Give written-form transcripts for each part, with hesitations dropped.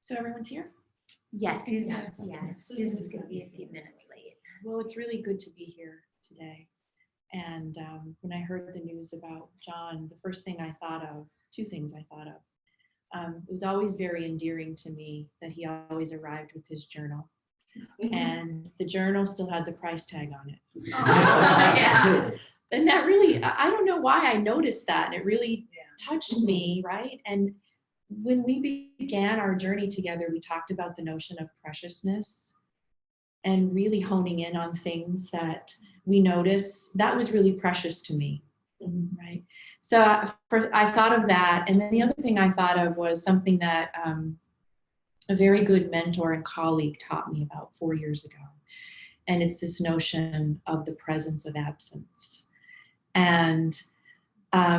So everyone's here? Yes, Susan. Yeah. Susan's going to be a few minutes late. Well, it's really good to be here today. And when I heard the news about John, the first thing I thought of, two things I thought of. It was always very endearing to me that he always arrived with his journal. And the journal still had the price tag on it. Yeah. And that really, I don't know why I noticed that. And it really touched me, right? And when we began our journey together, we talked about the notion of preciousness and really honing in on things that we notice. That was really precious to me, right? So I thought of that. And then the other thing I thought of was something that a very good mentor and colleague taught me about 4 years ago. And it's this notion of the presence of absence. And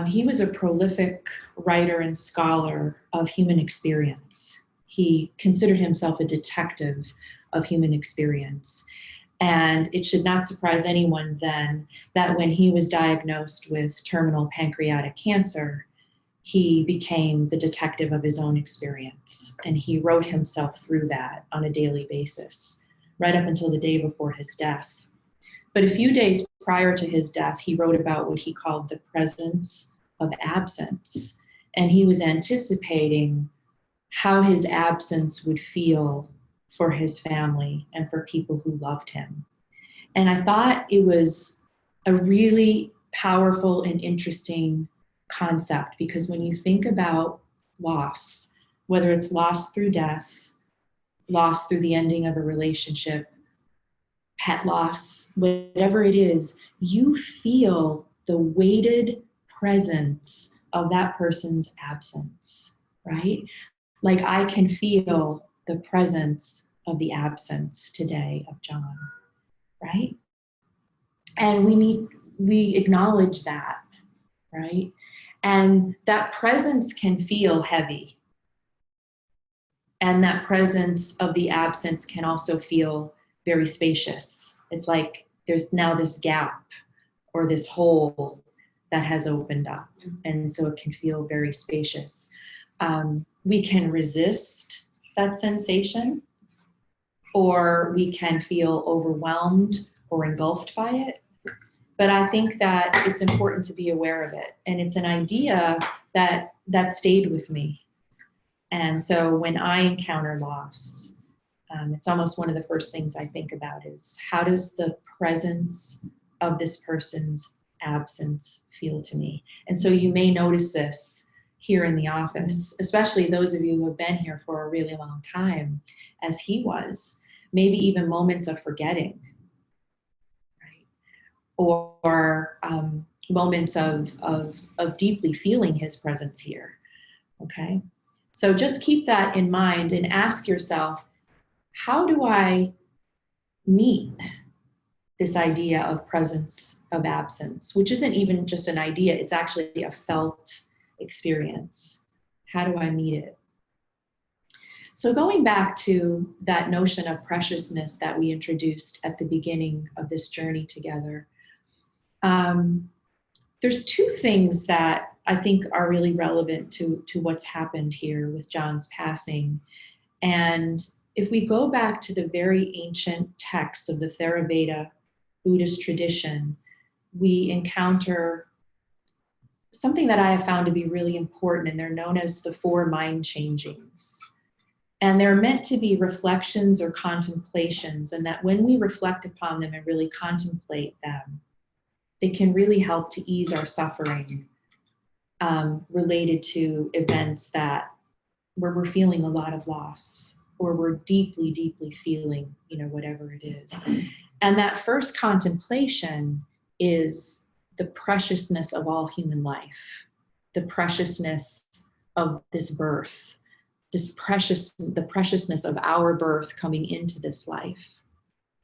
he was a prolific writer and scholar of human experience. He considered himself a detective of human experience. And it should not surprise anyone then that when he was diagnosed with terminal pancreatic cancer, he became the detective of his own experience. And he wrote himself through that on a daily basis, right up until the day before his death. But a few days prior to his death, he wrote about what he called the presence of absence. And he was anticipating how his absence would feel for his family and for people who loved him. And I thought it was a really powerful and interesting concept, because when you think about loss, whether it's loss through death, loss through the ending of a relationship, pet loss, whatever it is, you feel the weighted presence of that person's absence, right? Like I can feel the presence of the absence today of John, right? And we acknowledge that, right? And that presence can feel heavy. And that presence of the absence can also feel very spacious. It's like there's now this gap or this hole that has opened up. And so it can feel very spacious. We can resist that sensation, or we can feel overwhelmed or engulfed by it. But I think that it's important to be aware of it. And it's an idea that stayed with me. And so when I encounter loss, it's almost one of the first things I think about is, how does the presence of this person's absence feel to me? And so you may notice this here in the office, especially those of you who have been here for a really long time, as he was, maybe even moments of forgetting, right? Or moments of deeply feeling his presence here, okay? So just keep that in mind and ask yourself, how do I meet this idea of presence of absence, which isn't even just an idea, it's actually a felt experience. How do I meet it? So going back to that notion of preciousness that we introduced at the beginning of this journey together, there's two things that I think are really relevant to what's happened here with John's passing. And if we go back to the very ancient texts of the Theravada Buddhist tradition, we encounter something that I have found to be really important, and they're known as the 4 mind changings. And they're meant to be reflections or contemplations, and that when we reflect upon them and really contemplate them, they can really help to ease our suffering related to events where we're feeling a lot of loss, or we're deeply, deeply feeling, whatever it is. And that first contemplation is the preciousness of all human life, the preciousness of this birth, the preciousness of our birth coming into this life.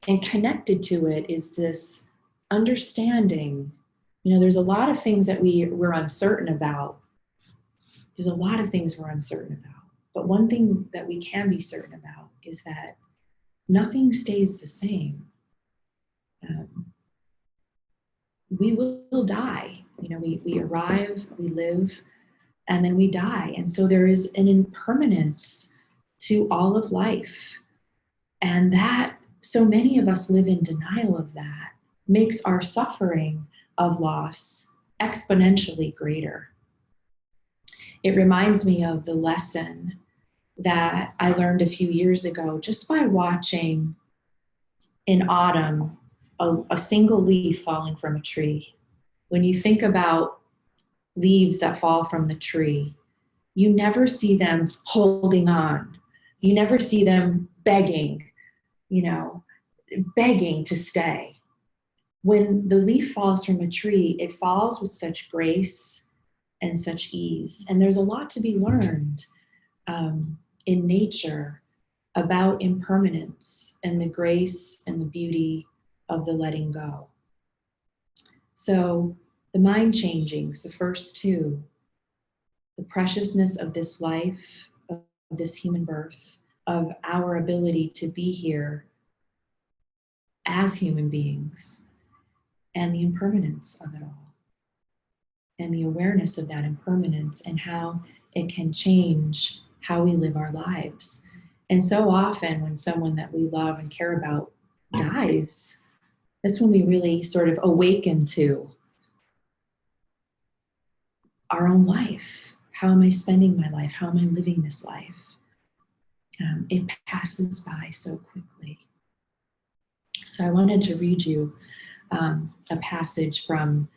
And connected to it is this understanding, there's a lot of things that we're uncertain about. There's a lot of things we're uncertain about. But one thing that we can be certain about is that nothing stays the same. We will die. We arrive, we live, and then we die. And so there is an impermanence to all of life. And that, so many of us live in denial of that, makes our suffering of loss exponentially greater. It reminds me of the lesson that I learned a few years ago just by watching in autumn a single leaf falling from a tree. When you think about leaves that fall from the tree, you never see them holding on. You never see them begging, begging to stay. When the leaf falls from a tree, it falls with such grace and such ease. And there's a lot to be learned in nature about impermanence and the grace and the beauty of the letting go. So the mind changings, the first two, the preciousness of this life, of this human birth, of our ability to be here as human beings, and the impermanence of it all, and the awareness of that impermanence and how it can change how we live our lives. And so often when someone that we love and care about dies, that's when we really sort of awaken to our own life. How am I spending my life? How am I living this life? It passes by so quickly. So I wanted to read you a passage from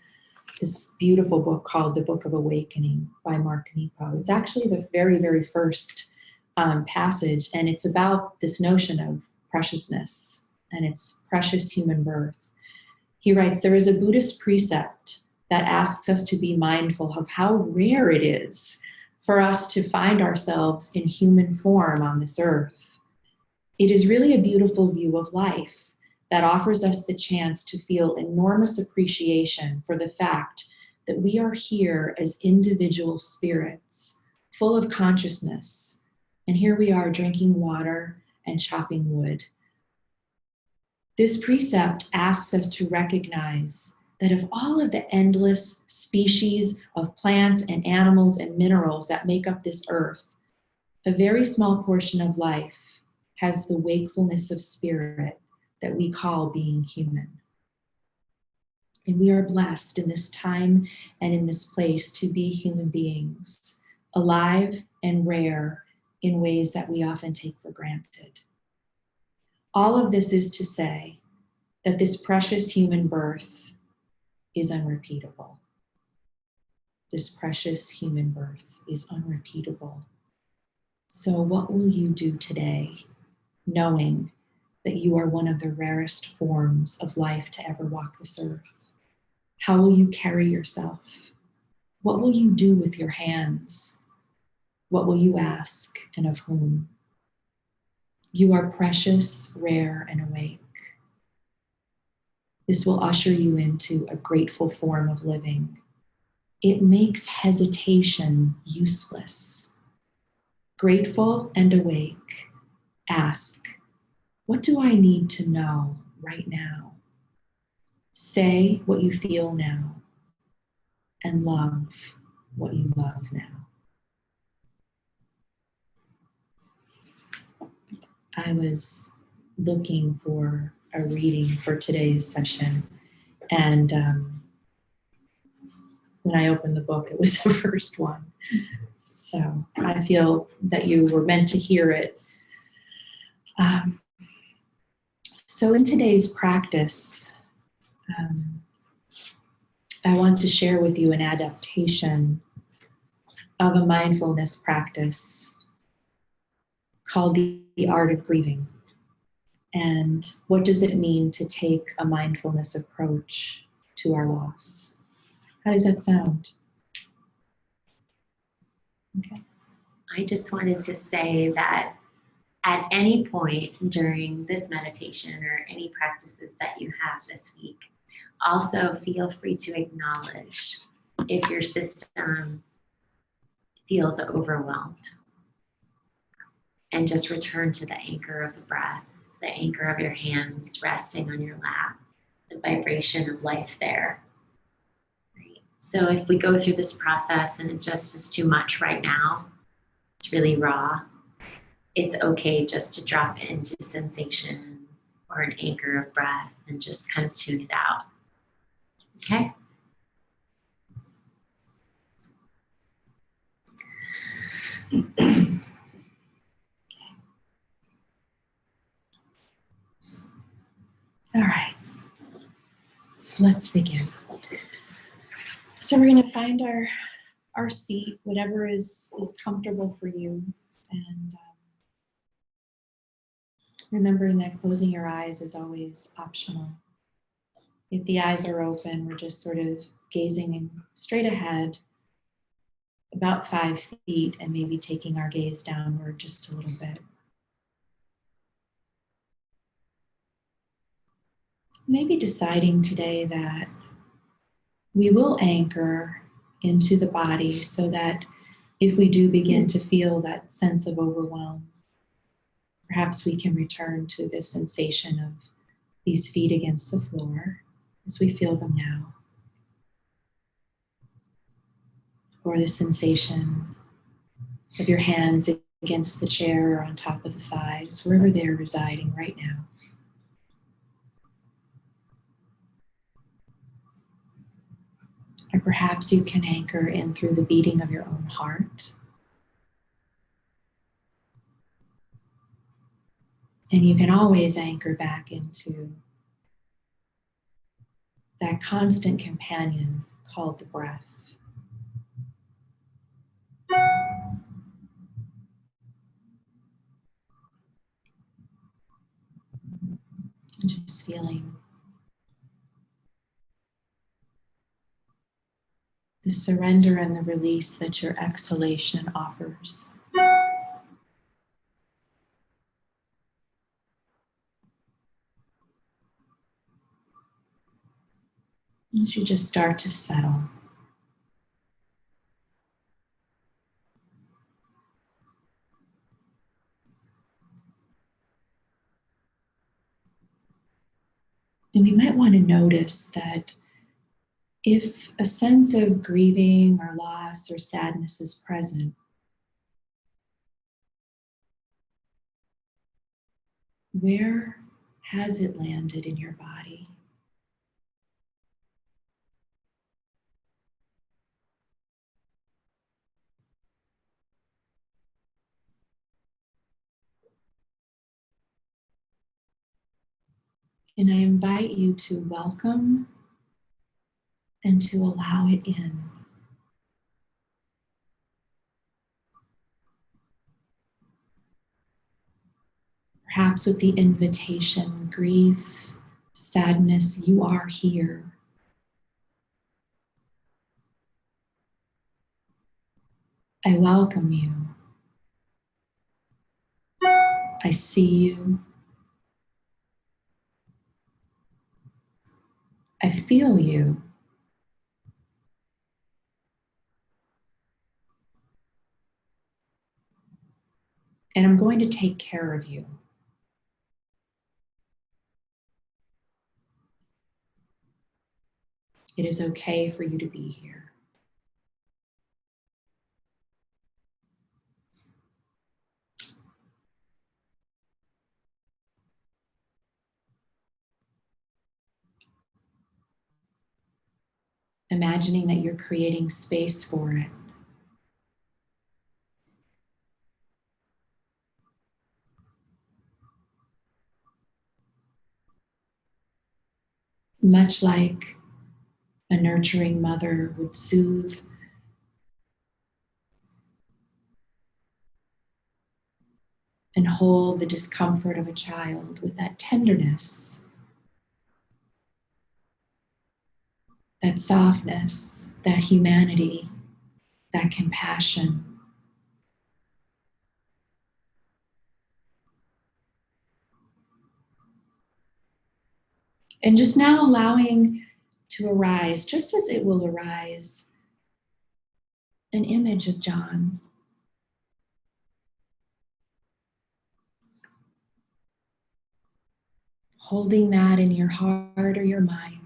this beautiful book called The Book of Awakening by Mark Nepo. It's actually the very, very first passage, and it's about this notion of preciousness, and it's precious human birth. He writes, there is a Buddhist precept that asks us to be mindful of how rare it is for us to find ourselves in human form on this earth. It is really a beautiful view of life that offers us the chance to feel enormous appreciation for the fact that we are here as individual spirits, full of consciousness, and here we are drinking water and chopping wood. This precept asks us to recognize that of all of the endless species of plants and animals and minerals that make up this earth, a very small portion of life has the wakefulness of spirit that we call being human. And we are blessed in this time and in this place to be human beings, alive and rare in ways that we often take for granted. All of this is to say that this precious human birth is unrepeatable. This precious human birth is unrepeatable. So what will you do today, knowing that you are one of the rarest forms of life to ever walk this earth? How will you carry yourself? What will you do with your hands? What will you ask, and of whom? You are precious, rare, and awake. This will usher you into a grateful form of living. It makes hesitation useless. Grateful and awake, ask, what do I need to know right now? Say what you feel now, and love what you love now. I was looking for a reading for today's session, and when I opened the book, it was the first one. So I feel that you were meant to hear it. So in today's practice, I want to share with you an adaptation of a mindfulness practice called the art of grieving. And what does it mean to take a mindfulness approach to our loss? How does that sound? Okay. I just wanted to say that at any point during this meditation or any practices that you have this week, also feel free to acknowledge if your system feels overwhelmed. And just return to the anchor of the breath, the anchor of your hands resting on your lap, the vibration of life there. Right? So if we go through this process and it just is too much right now, it's really raw, it's okay just to drop into sensation or an anchor of breath and just kind of tune it out. Okay? All right. So let's begin. So we're going to find our seat, whatever is comfortable for you. And remembering that closing your eyes is always optional. If the eyes are open, we're just sort of gazing straight ahead, about 5 feet, and maybe taking our gaze downward just a little bit. Maybe deciding today that we will anchor into the body so that if we do begin to feel that sense of overwhelm, perhaps we can return to the sensation of these feet against the floor as we feel them now, or the sensation of your hands against the chair or on top of the thighs, wherever they're residing right now. Or perhaps you can anchor in through the beating of your own heart. And you can always anchor back into that constant companion called the breath. And just feeling the surrender and the release that your exhalation offers. As you just start to settle. And we might want to notice that if a sense of grieving or loss or sadness is present, where has it landed in your body? And I invite you to welcome and to allow it in. Perhaps with the invitation, grief, sadness, you are here. I welcome you. I see you. I feel you. And I'm going to take care of you. It is okay for you to be here. Imagining that you're creating space for it. Much like a nurturing mother would soothe and hold the discomfort of a child with that tenderness, that softness, that humanity, that compassion. And just now allowing to arise, just as it will arise, an image of John. Holding that in your heart or your mind.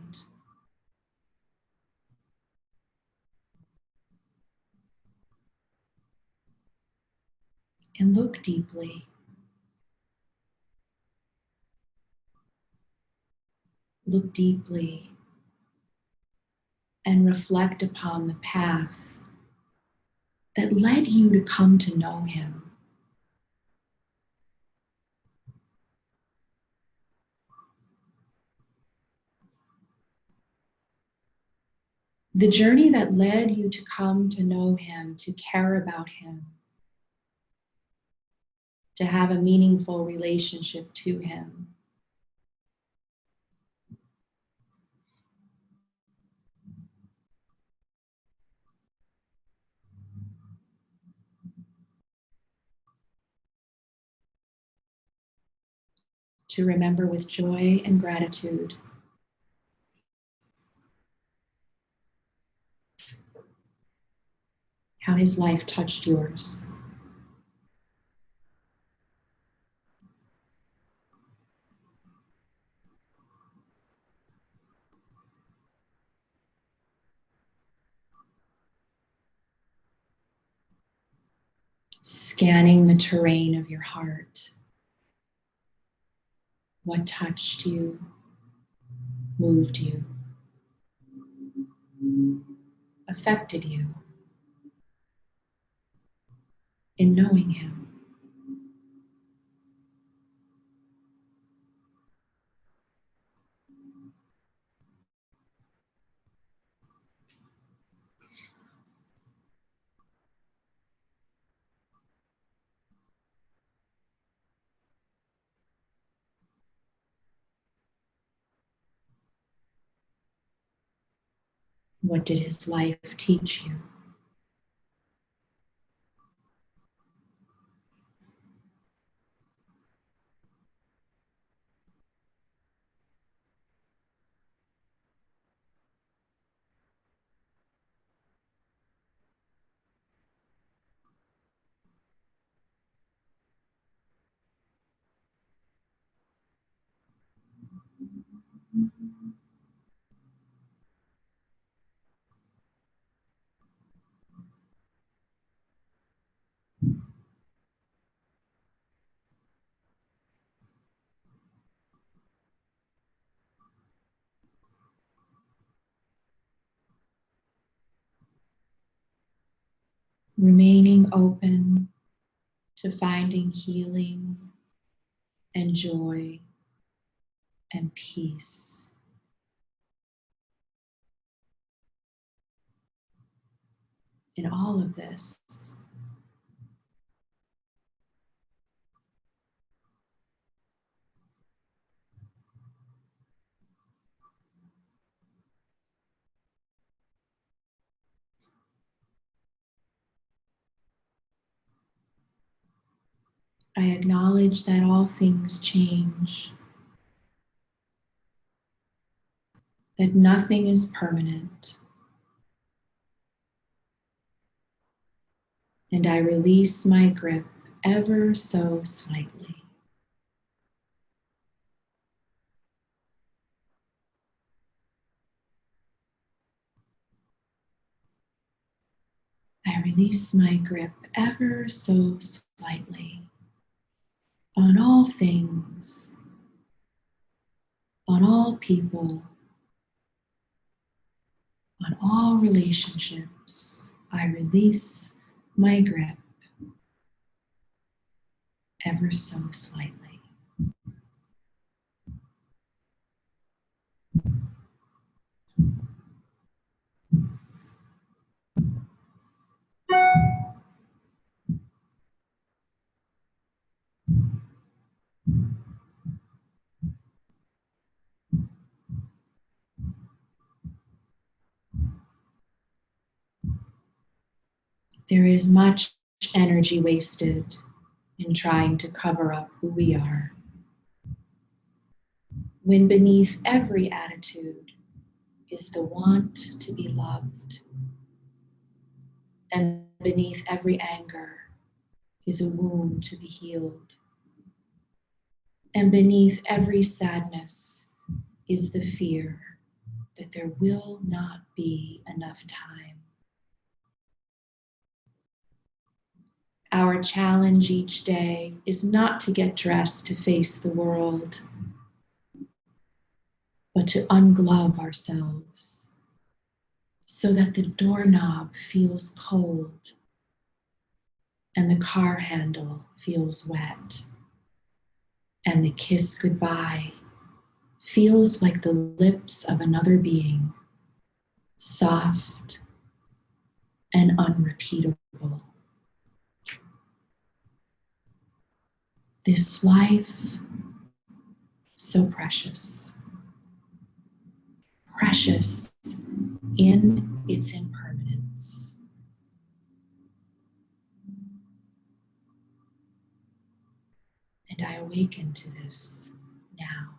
And look deeply. look deeply and reflect upon the path that led you to come to know him. The journey that led you to come to know him, to care about him, to have a meaningful relationship to him. To remember with joy and gratitude how his life touched yours. Scanning the terrain of your heart. What touched you, moved you, affected you in knowing him. What did his life teach you? Remaining open to finding healing and joy and peace in all of this. I acknowledge that all things change, that nothing is permanent, and I release my grip ever so slightly. I release my grip ever so slightly on all things, on all people, on all relationships. I release my grip ever so slightly. There is much energy wasted in trying to cover up who we are, when beneath every attitude is the want to be loved, and beneath every anger is a wound to be healed, and beneath every sadness is the fear that there will not be enough time. Our challenge each day is not to get dressed to face the world, but to unglove ourselves so that the doorknob feels cold and the car handle feels wet and the kiss goodbye feels like the lips of another being, soft and unrepeatable. This life, so precious. Precious in its impermanence. And I awaken to this now.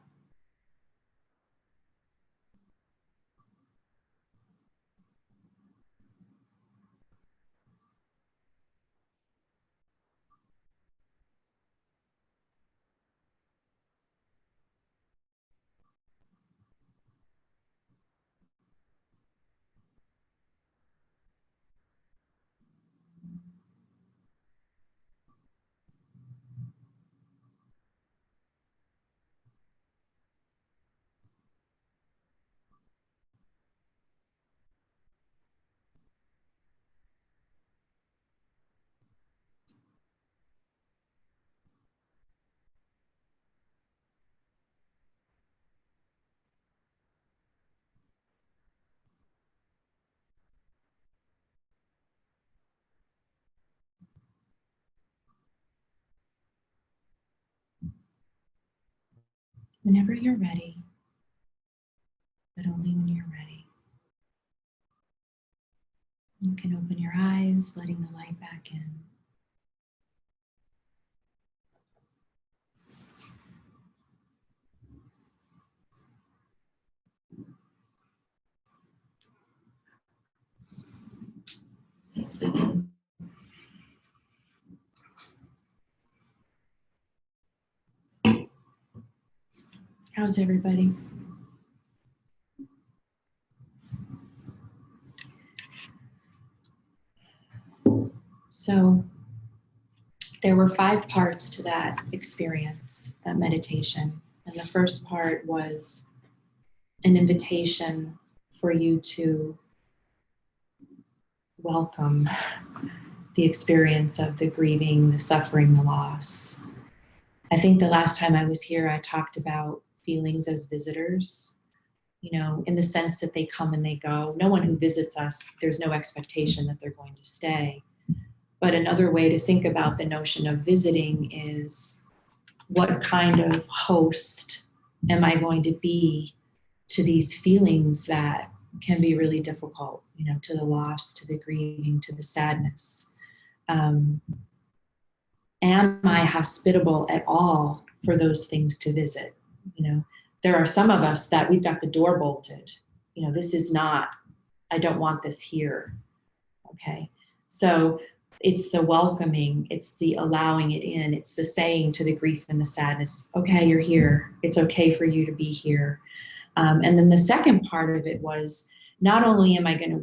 Whenever you're ready, but only when you're ready, you can open your eyes, letting the light back in. How's everybody? So there were 5 parts to that experience, that meditation. And the first part was an invitation for you to welcome the experience of the grieving, the suffering, the loss. I think the last time I was here, I talked about feelings as visitors, you know, in the sense that they come and they go. No one who visits us, there's no expectation that they're going to stay. But another way to think about the notion of visiting is, what kind of host am I going to be to these feelings that can be really difficult, you know, to the loss, to the grieving, to the sadness? Am I hospitable at all for those things to visit? You know, there are some of us that we've got the door bolted. You know, this is not, I don't want this here. Okay. So it's the welcoming, it's the allowing it in, it's the saying to the grief and the sadness, okay, you're here. It's okay for you to be here. And then the second part of it was, not only am I going to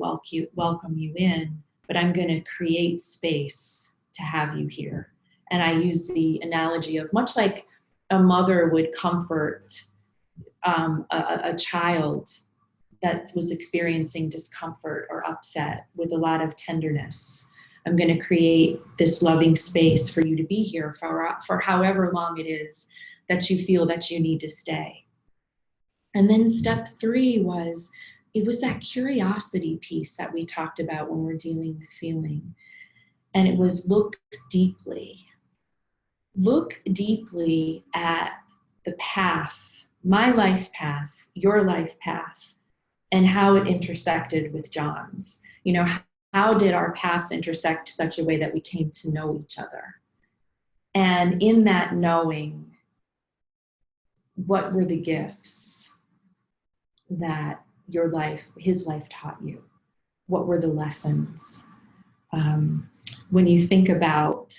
welcome you in, but I'm going to create space to have you here. And I use the analogy of, much like a mother would comfort a child that was experiencing discomfort or upset with a lot of tenderness. I'm going to create this loving space for you to be here for however long it is that you feel that you need to stay. And then step 3 was, it was that curiosity piece that we talked about when we're dealing with feeling. And it was, look deeply. Look deeply at the path, my life path, your life path, and how it intersected with John's. You know, how did our paths intersect such a way that we came to know each other? And in that knowing, what were the gifts that your life, his life taught you? What were the lessons? When you think about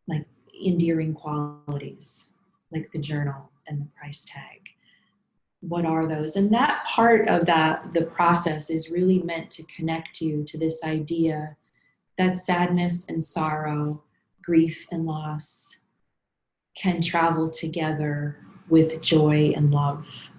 like endearing qualities, like the journal and the price tag, what are those? And that part of the process is really meant to connect you to this idea that sadness and sorrow, grief and loss can travel together with joy and love.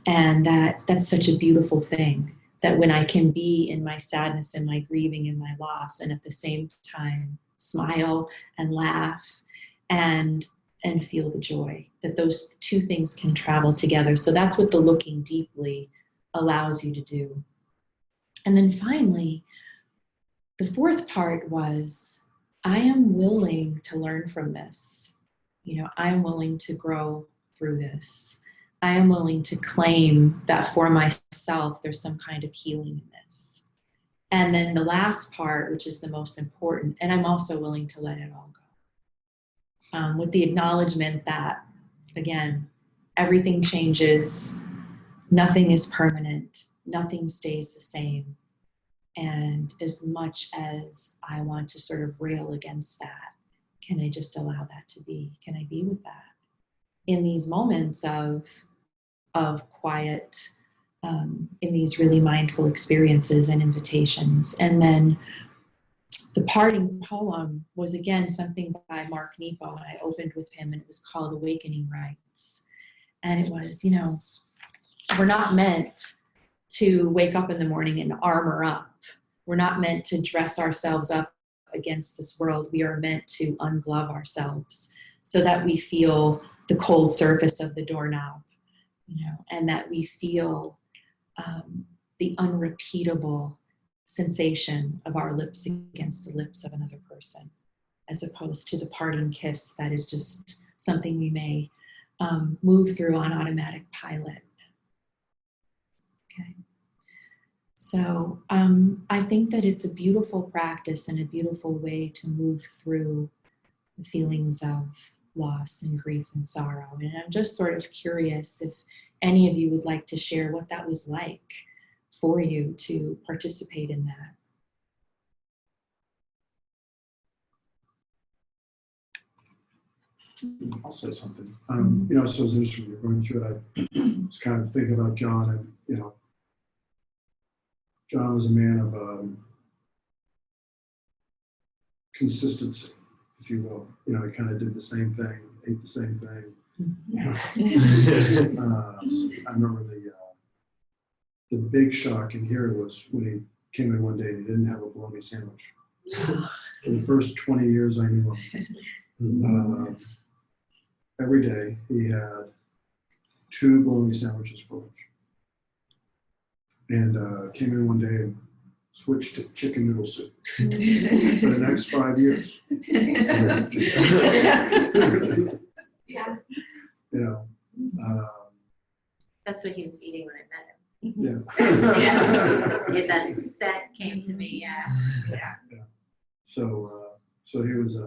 And that's such a beautiful thing, that when I can be in my sadness and my grieving and my loss, and at the same time smile and laugh and feel the joy, that those two things can travel together. So that's what the looking deeply allows you to do. And then finally, the fourth part was, I am willing to learn from this. I am willing to grow through this. I am willing to claim that for myself, there's some kind of healing in this. And then the last part, which is the most important, and I'm also willing to let it all go. With the acknowledgement that, again, everything changes, nothing is permanent, nothing stays the same. And as much as I want to sort of rail against that, can I just allow that to be? Can I be with that? In these moments of quiet, in these really mindful experiences and invitations. And then the parting poem was, again, something by Mark Nepo, and I opened with him, and it was called Awakening Rites. And it was, we're not meant to wake up in the morning and armor up. We're not meant to dress ourselves up against this world. We are meant to unglove ourselves so that we feel the cold surface of the doorknob, and that we feel the unrepeatable sensation of our lips against the lips of another person, as opposed to the parting kiss that is just something we may move through on automatic pilot. Okay. So I think that it's a beautiful practice and a beautiful way to move through the feelings of loss and grief and sorrow. And I'm just sort of curious if any of you would like to share what that was like for you to participate in that. I'll say something. So as interesting, you're going through it, I was kind of thinking about John, and John was a man of consistency, if you will. He kind of did the same thing, ate the same thing. I remember the big shock in here was when he came in one day and he didn't have a bologna sandwich. For the first 20 years I knew him, every day he had 2 bologna sandwiches for lunch. And came in one day and switched to chicken noodle soup for the next 5 years. Yeah. That's what he was eating when I met him. Yeah. That set came to me. Yeah. So he was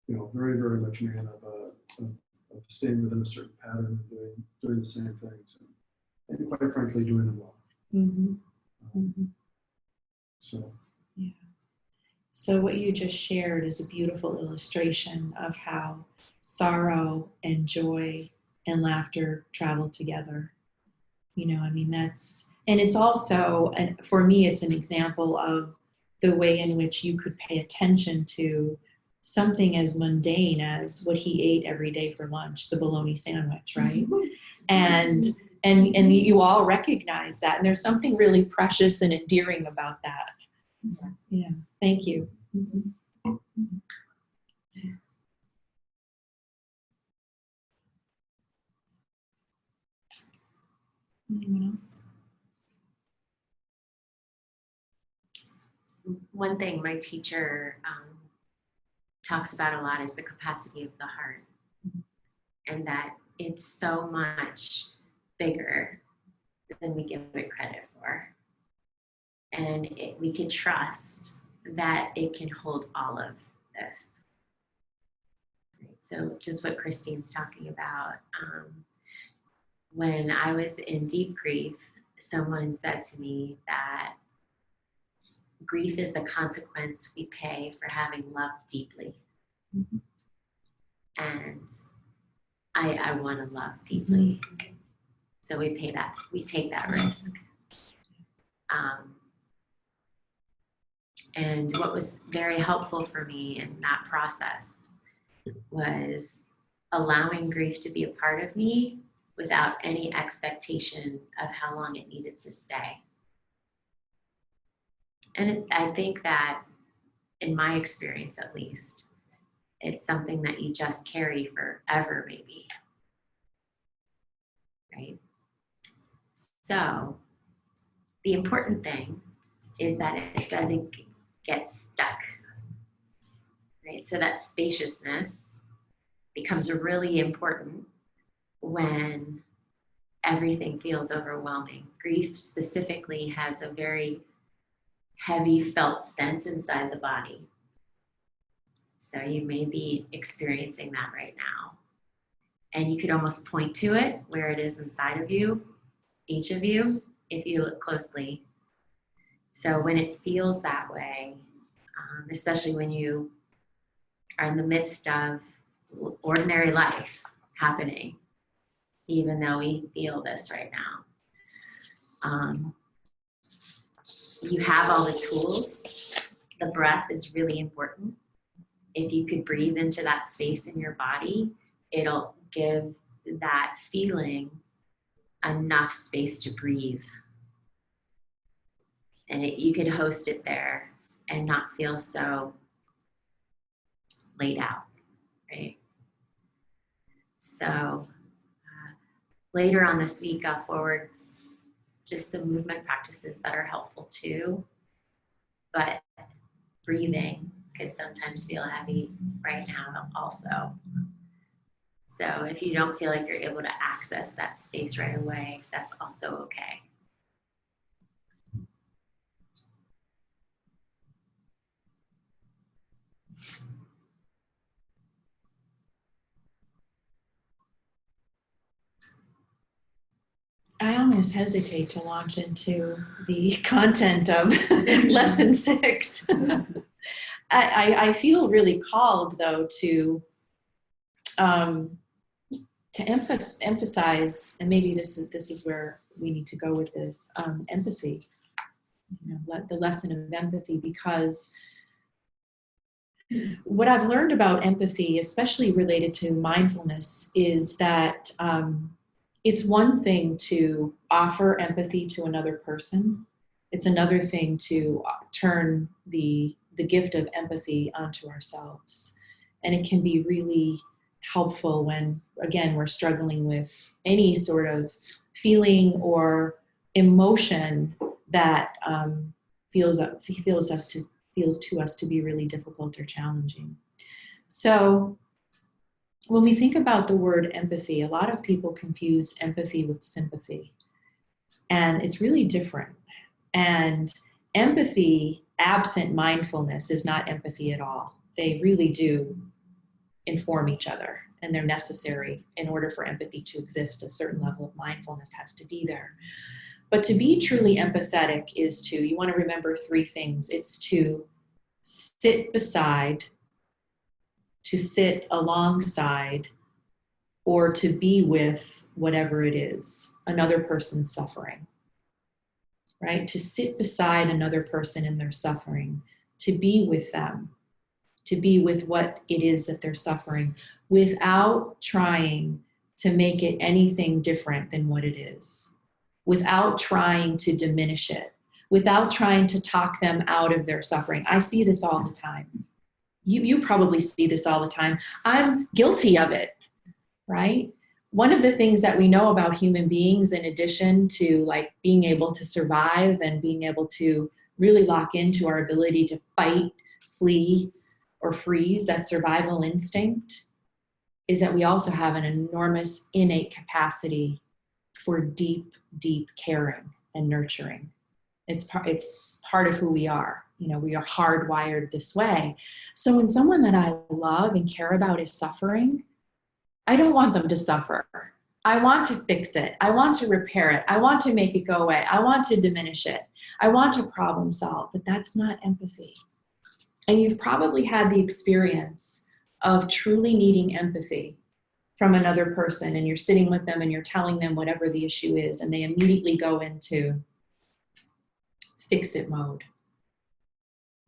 very, very much a man of staying within a certain pattern and doing the same things, and quite frankly, doing them well. Mm-hmm. Mm-hmm. So. Yeah. So what you just shared is a beautiful illustration of how sorrow and joy and laughter travel together. And it's also, and for me, it's an example of the way in which you could pay attention to something as mundane as what he ate every day for lunch, the bologna sandwich, right? And you all recognize that, and there's something really precious and endearing about that. Yeah, thank you. Mm-hmm. Anyone else? One thing my teacher talks about a lot is the capacity of the heart, and that it's so much bigger than we give it credit for. And we can trust that it can hold all of this. So just what Christine's talking about. When I was in deep grief, someone said to me that grief is the consequence we pay for having loved deeply. Mm-hmm. And I want to love deeply. Mm-hmm. So we take that risk. And what was very helpful for me in that process was allowing grief to be a part of me without any expectation of how long it needed to stay. And I think that, in my experience at least, it's something that you just carry forever, maybe. Right? So, the important thing is that it doesn't get stuck. Right? So, that spaciousness becomes really important when everything feels overwhelming. Grief specifically has a very heavy felt sense inside the body. So you may be experiencing that right now. And you could almost point to it where it is inside of you, each of you, if you look closely. So when it feels that way, especially when you are in the midst of ordinary life happening, even though we feel this right now, you have all the tools. The breath is really important. If you could breathe into that space in your body, it'll give that feeling enough space to breathe. And you could host it there and not feel so laid out, right? So later on this week, I'll forward just some movement practices that are helpful too. But breathing could sometimes feel heavy right now also. So if you don't feel like you're able to access that space right away, that's also okay. I almost hesitate to launch into the content of lesson 6. I feel really called, though, to emphasize, and maybe this is where we need to go with this, empathy. The lesson of empathy, because what I've learned about empathy, especially related to mindfulness, is that it's one thing to offer empathy to another person. It's another thing to turn the gift of empathy onto ourselves. And it can be really helpful when, again, we're struggling with any sort of feeling or emotion that feels to us to be really difficult or challenging. So when we think about the word empathy, a lot of people confuse empathy with sympathy. And it's really different. And empathy, absent mindfulness, is not empathy at all. They really do inform each other, and they're necessary in order for empathy to exist. A certain level of mindfulness has to be there. But to be truly empathetic is to, you want to remember 3 things. It's to sit beside, to sit alongside, or to be with whatever it is, another person's suffering, right? To sit beside another person in their suffering, to be with them, to be with what it is that they're suffering, without trying to make it anything different than what it is, without trying to diminish it, without trying to talk them out of their suffering. I see this all the time. You probably see this all the time. I'm guilty of it, right? One of the things that we know about human beings, in addition to like being able to survive and being able to really lock into our ability to fight, flee, or freeze, that survival instinct, is that we also have an enormous innate capacity for deep, deep caring and nurturing. It's part of who we are. We are hardwired this way. So when someone that I love and care about is suffering, I don't want them to suffer. I want to fix it. I want to repair it. I want to make it go away. I want to diminish it. I want to problem solve, but that's not empathy. And you've probably had the experience of truly needing empathy from another person, and you're sitting with them and you're telling them whatever the issue is, and they immediately go into fix it mode.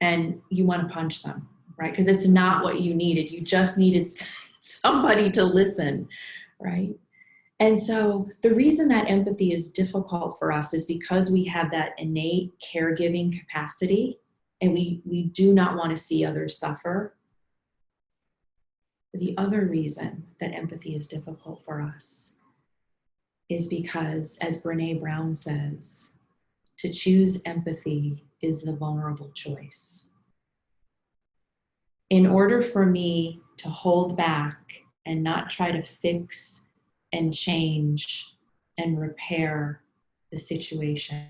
And you want to punch them. right? Because it's not what you needed. You just needed somebody to listen, right? And so the reason that empathy is difficult for us is because we have that innate caregiving capacity, and we do not want to see others suffer. The other reason that empathy is difficult for us is because, as Brené Brown says, to choose empathy is the vulnerable choice. In order for me to hold back and not try to fix and change and repair the situation,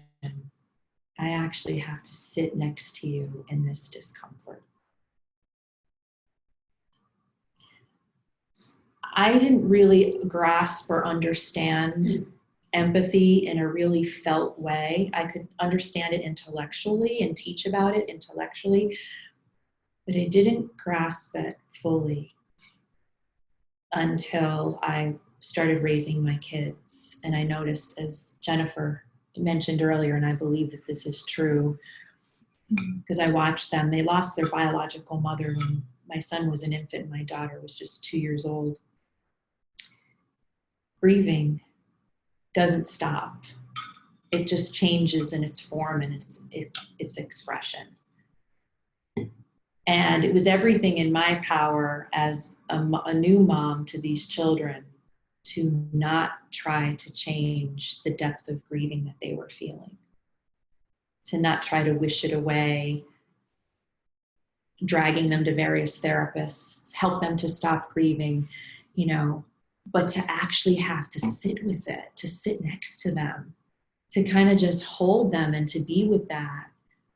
I actually have to sit next to you in this discomfort. I didn't really grasp or understand empathy in a really felt way. I could understand it intellectually and teach about it intellectually, but I didn't grasp it fully until I started raising my kids. And I noticed, as Jennifer mentioned earlier, and I believe that this is true, because I watched them, they lost their biological mother when my son was an infant, my daughter was just 2 years old. Grieving doesn't stop. It just changes in its form and its expression. And it was everything in my power as a new mom to these children to not try to change the depth of grieving that they were feeling, to not try to wish it away, dragging them to various therapists, help them to stop grieving, but to actually have to sit with it, to sit next to them, to kind of just hold them and to be with that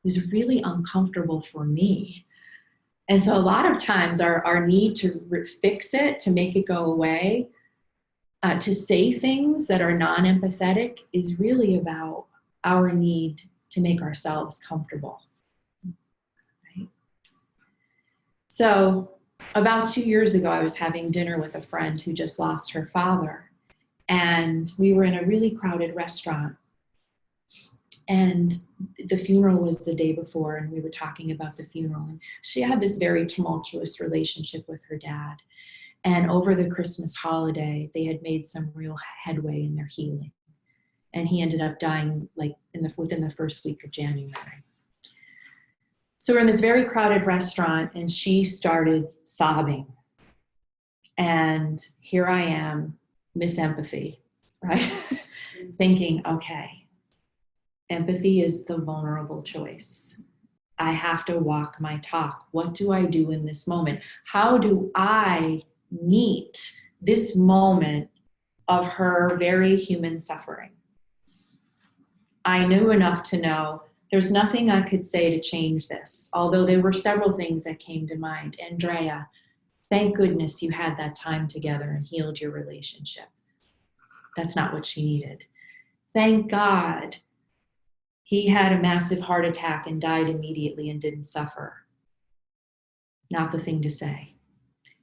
was really uncomfortable for me. And so a lot of times our need to fix it, to make it go away, to say things that are non-empathetic is really about our need to make ourselves comfortable. Right? So about 2 years ago, I was having dinner with a friend who just lost her father. And we were in a really crowded restaurant. And the funeral was the day before, and we were talking about the funeral. And she had this very tumultuous relationship with her dad. And over the Christmas holiday, they had made some real headway in their healing. And he ended up dying within the first week of January. So we're in this very crowded restaurant, and she started sobbing. And here I am, Miss Empathy, right? Thinking, okay, empathy is the vulnerable choice. I have to walk my talk. What do I do in this moment? How do I meet this moment of her very human suffering? I knew enough to know there's nothing I could say to change this, although there were several things that came to mind. Andrea, thank goodness you had that time together and healed your relationship. That's not what she needed. Thank God he had a massive heart attack and died immediately and didn't suffer. Not the thing to say.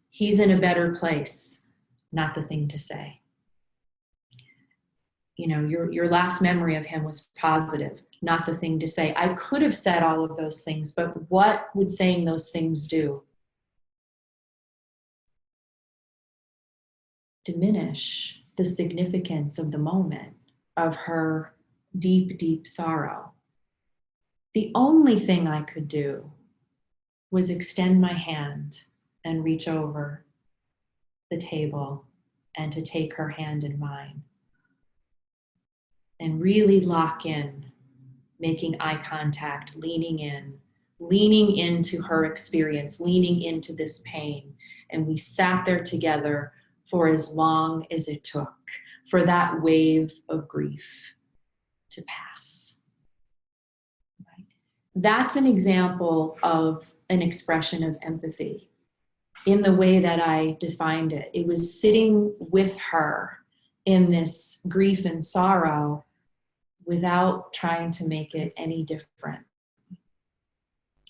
He's in a better place. Not the thing to say. Your last memory of him was positive. Not the thing to say. I could have said all of those things, but what would saying those things do? Diminish the significance of the moment of her deep, deep sorrow. The only thing I could do was extend my hand and reach over the table and to take her hand in mine and really lock in, making eye contact, leaning into her experience, leaning into this pain. And we sat there together for as long as it took for that wave of grief to pass. Right? That's an example of an expression of empathy in the way that I defined it. It was sitting with her in this grief and sorrow without trying to make it any different,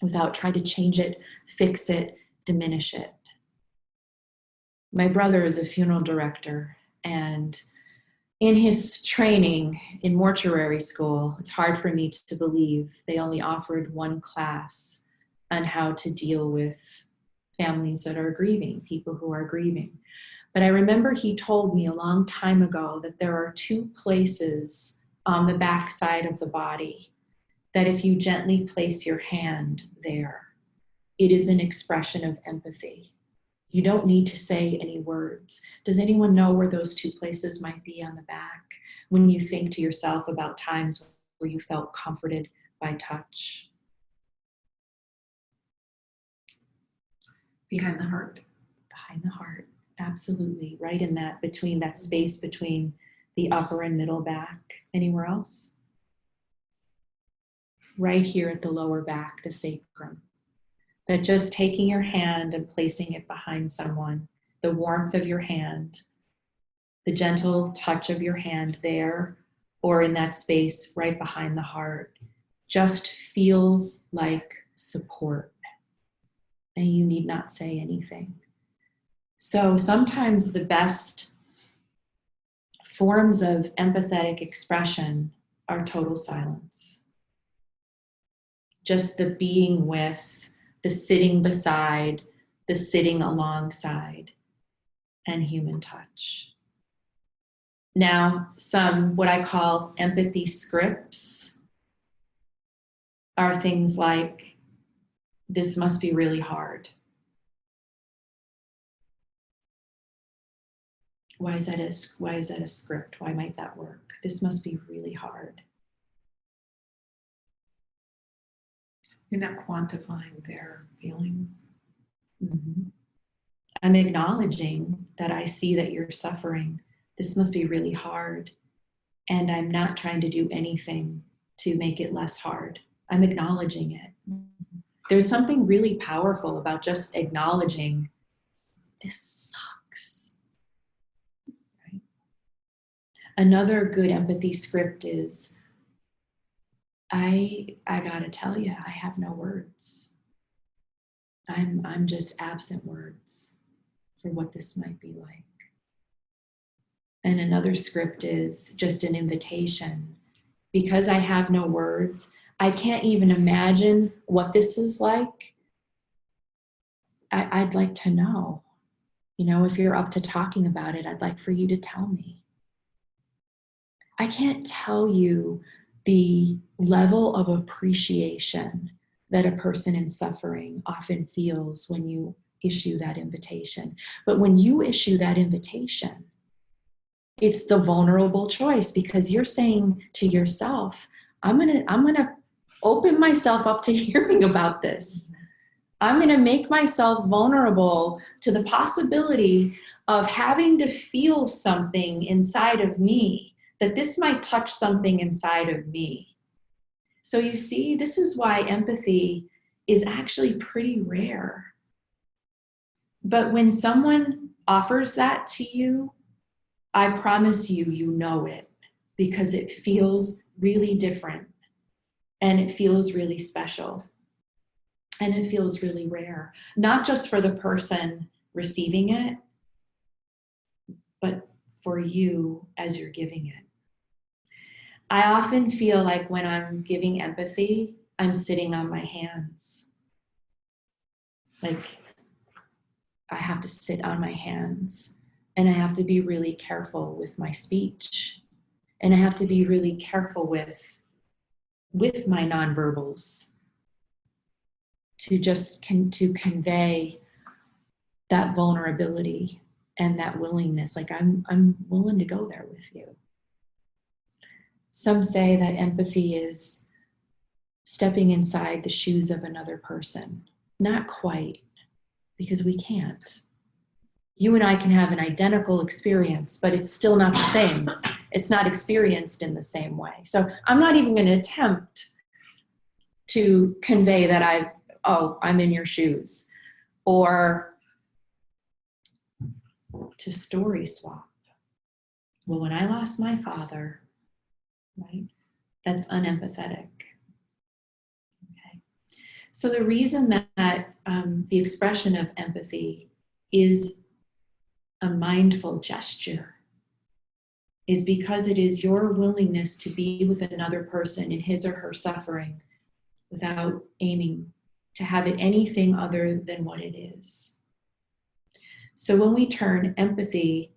without trying to change it, fix it, diminish it. My brother is a funeral director, and in his training in mortuary school, it's hard for me to believe they only offered one class on how to deal with families that are grieving, people who are grieving. But I remember he told me a long time ago that there are 2 places on the back side of the body that if you gently place your hand there, it is an expression of empathy. You don't need to say any words. Does anyone know where those 2 places might be on the back when you think to yourself about times where you felt comforted by touch? Behind the heart. Behind the heart, absolutely. Right in that, between that space between the upper and middle back. Anywhere else? Right here at the lower back, the sacrum. That just taking your hand and placing it behind someone, the warmth of your hand, the gentle touch of your hand there, or in that space right behind the heart, just feels like support. And you need not say anything. So sometimes the best forms of empathetic expression are total silence. Just the being with, the sitting beside, the sitting alongside, and human touch. Now, some what I call empathy scripts are things like, this must be really hard. Why is that a script? Why might that work? This must be really hard. You're not quantifying their feelings. Mm-hmm. I'm acknowledging that I see that you're suffering. This must be really hard. And I'm not trying to do anything to make it less hard. I'm acknowledging it. There's something really powerful about just acknowledging this sucks. Right? Another good empathy script is, I gotta tell you, I have no words. I'm just absent words for what this might be like. And another script is just an invitation. Because I have no words, I can't even imagine what this is like. I'd like to know. You know, if you're up to talking about it, I'd like for you to tell me. I can't tell you the level of appreciation that a person in suffering often feels when you issue that invitation. But when you issue that invitation, it's the vulnerable choice, because you're saying to yourself, I'm gonna open myself up to hearing about this. I'm gonna make myself vulnerable to the possibility of having to feel something inside of me, that this might touch something inside of me. So you see, this is why empathy is actually pretty rare. But when someone offers that to you, I promise you, you know it, because it feels really different, and it feels really special, and it feels really rare, not just for the person receiving it, but for you as you're giving it. I often feel like when I'm giving empathy, I'm sitting on my hands. Like, I have to sit on my hands, and I have to be really careful with my speech, and I have to be really careful with my nonverbals to just to convey that vulnerability and that willingness. Like, I'm willing to go there with you. Some say that empathy is stepping inside the shoes of another person. Not quite, because we can't. You and I can have an identical experience, but it's still not the same. It's not experienced in the same way. So I'm not even going to attempt to convey that I'm in your shoes, or to story swap. Well, when I lost my father, right? That's unempathetic. Okay. So the reason that the expression of empathy is a mindful gesture is because it is your willingness to be with another person in his or her suffering without aiming to have it anything other than what it is. So when we turn empathy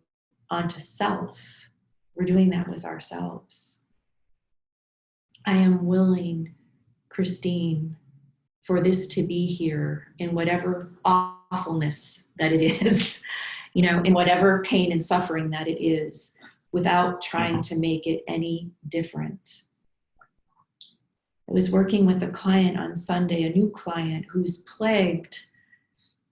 onto self, we're doing that with ourselves. I am willing, Christine, for this to be here in whatever awfulness that it is, in whatever pain and suffering that it is, without trying to make it any different. I was working with a client on Sunday, a new client who's plagued.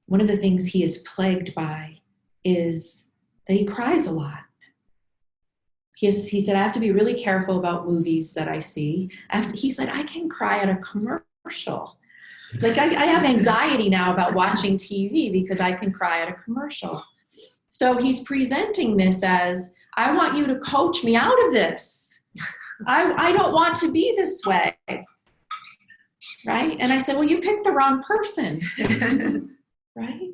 One of the things he is plagued by is that he cries a lot. He said, I have to be really careful about movies that I see. He said, I can cry at a commercial. It's like I have anxiety now about watching TV because I can cry at a commercial. So he's presenting this as, I want you to coach me out of this. I don't want to be this way. Right? And I said, well, you picked the wrong person. Right?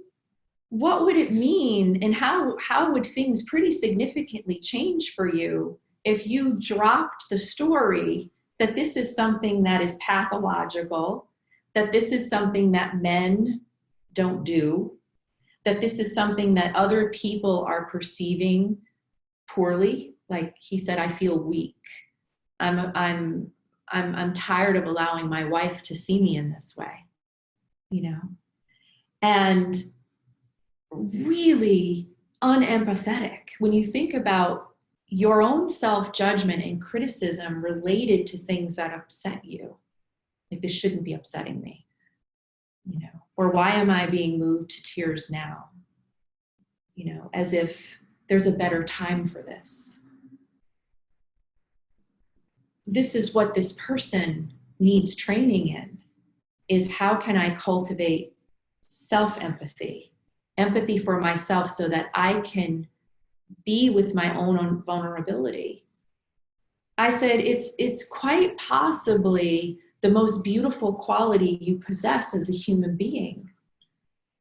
What would it mean, and how would things pretty significantly change for you if you dropped the story that this is something that is pathological, that this is something that men don't do, that this is something that other people are perceiving poorly? Like he said, I feel weak. I'm tired of allowing my wife to see me in this way, and really unempathetic when you think about your own self-judgment and criticism related to things that upset you. Like, this shouldn't be upsetting me, or why am I being moved to tears now? As if there's a better time for this. This is what this person needs training in, is how can I cultivate self-empathy, empathy for myself, so that I can be with my own vulnerability. I said, it's quite possibly the most beautiful quality you possess as a human being,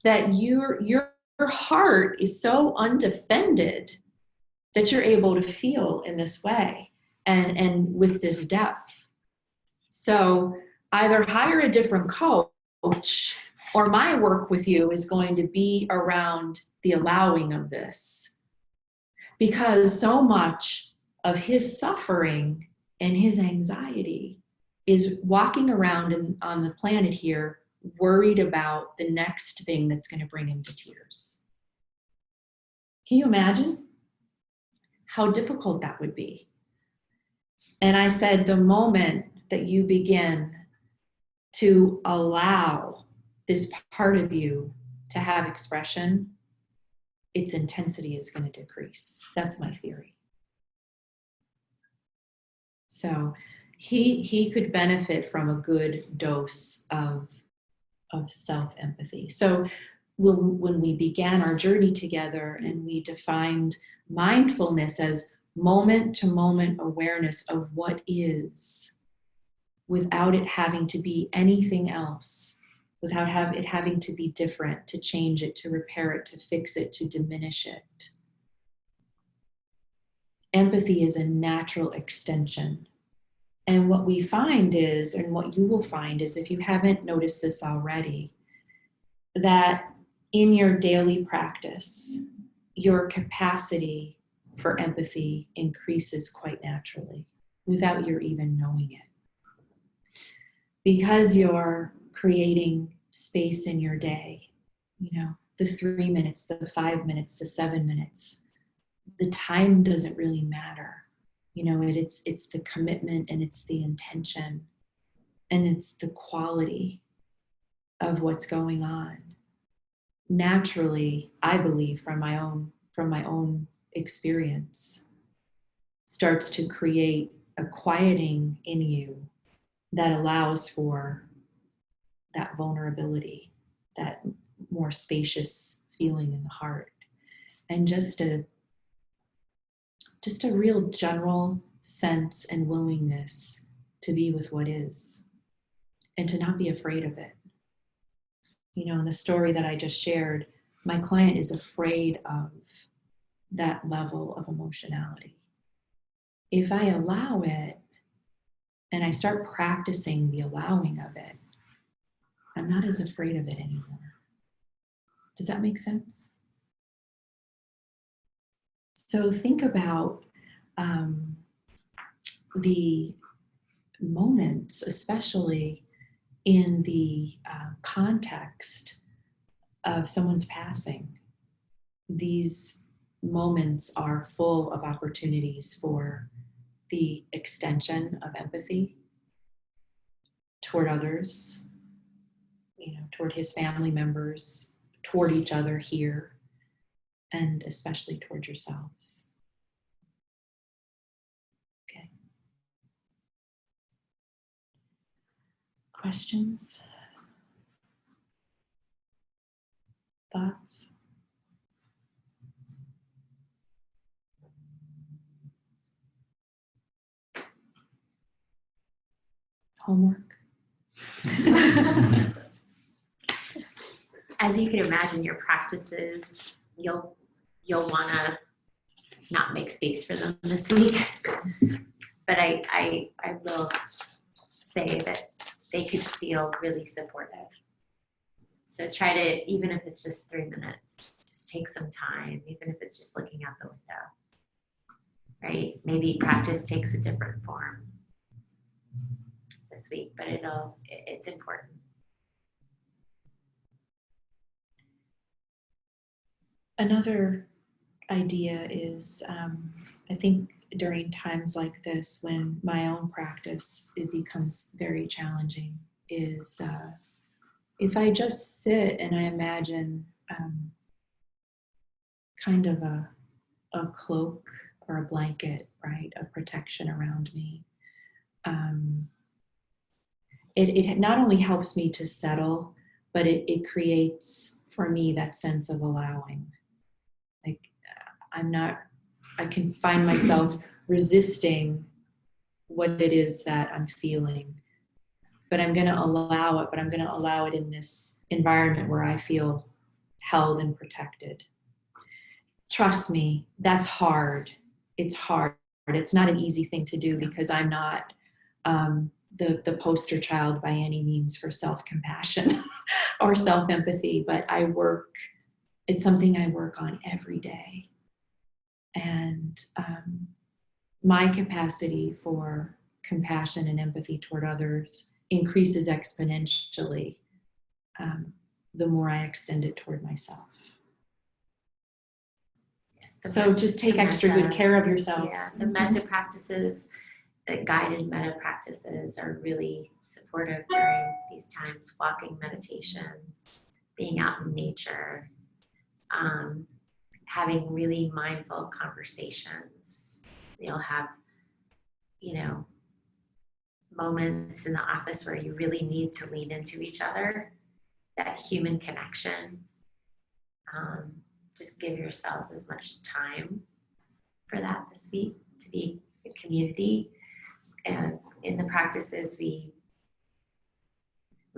that your heart is so undefended that you're able to feel in this way and with this depth. So either hire a different coach, or my work with you is going to be around the allowing of this. Because so much of his suffering and his anxiety is walking around on the planet here, worried about the next thing that's going to bring him to tears. Can you imagine how difficult that would be? And I said, the moment that you begin to allow this part of you to have expression, its intensity is going to decrease. That's my theory. So he could benefit from a good dose of self-empathy. So when we began our journey together and we defined mindfulness as moment-to-moment awareness of what is, without it having to be anything else, without it having to be different, to change it, to repair it, to fix it, to diminish it. Empathy is a natural extension. And what we find is, and what you will find is, if you haven't noticed this already, that in your daily practice, your capacity for empathy increases quite naturally without your even knowing it. Because you're creating space in your day, the 3 minutes, the 5 minutes, the 7 minutes, the time doesn't really matter. It's the commitment, and it's the intention, and it's the quality of what's going on. Naturally, I believe from my own experience, starts to create a quieting in you that allows for that vulnerability, that more spacious feeling in the heart, and just a real general sense and willingness to be with what is, and to not be afraid of it. In the story that I just shared, my client is afraid of that level of emotionality. If I allow it, and I start practicing the allowing of it, I'm not as afraid of it anymore. Does that make sense? So think about the moments, especially in the context of someone's passing. These moments are full of opportunities for the extension of empathy toward others, toward his family members, toward each other here, and especially toward yourselves. Okay. Questions? Thoughts? Homework? As you can imagine, your practices, you'll want to not make space for them this week. But I will say that they could feel really supportive. So try to, even if it's just 3 minutes, just take some time, even if it's just looking out the window, right? Maybe practice takes a different form this week, but it's important. Another idea is, I think during times like this, when my own practice, it becomes very challenging, is if I just sit and I imagine kind of a cloak or a blanket, right, of protection around me. It not only helps me to settle, but it creates for me that sense of allowing. Like I can find myself resisting what it is that I'm feeling, but I'm going to allow it, but I'm going to allow it in this environment where I feel held and protected. Trust me, that's hard. It's hard. It's not an easy thing to do because I'm not the poster child by any means for self-compassion or self-empathy, but it's something I work on every day. And my capacity for compassion and empathy toward others increases exponentially the more I extend it toward myself. Yes, So just take extra good care of yourselves. Yeah, the metta practices, the guided metta practices are really supportive during these times. Walking meditations, being out in nature, having really mindful conversations. You'll have, moments in the office where you really need to lean into each other, that human connection. Just give yourselves as much time for that this week to be a community. And in the practices, we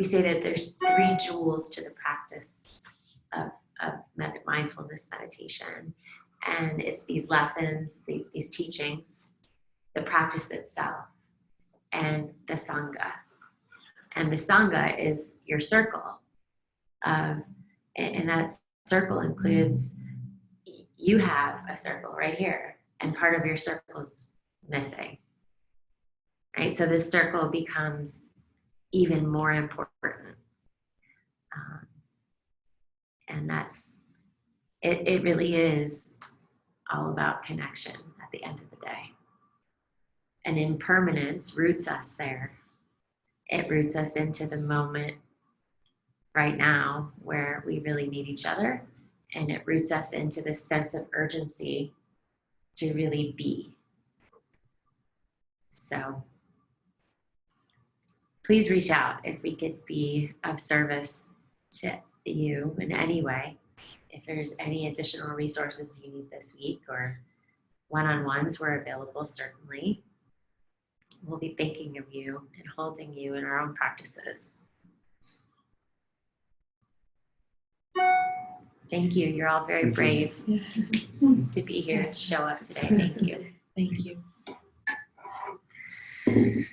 say that there's 3 jewels to the practice of mindfulness meditation. And it's these lessons, these teachings, the practice itself, and the Sangha. And the Sangha is your circle and that circle includes, you have a circle right here, and part of your circle is missing, right? So this circle becomes even more important. And that it really is all about connection at the end of the day. And impermanence roots us there. It roots us into the moment right now where we really need each other. And it roots us into this sense of urgency to really be. So please reach out if we could be of service to you in any way. If there's any additional resources you need this week or one-on-ones, we're available, certainly. We'll be thinking of you and holding you in our own practices. Thank you. You're all very brave to be here, to show up today. Thank you. Thank you.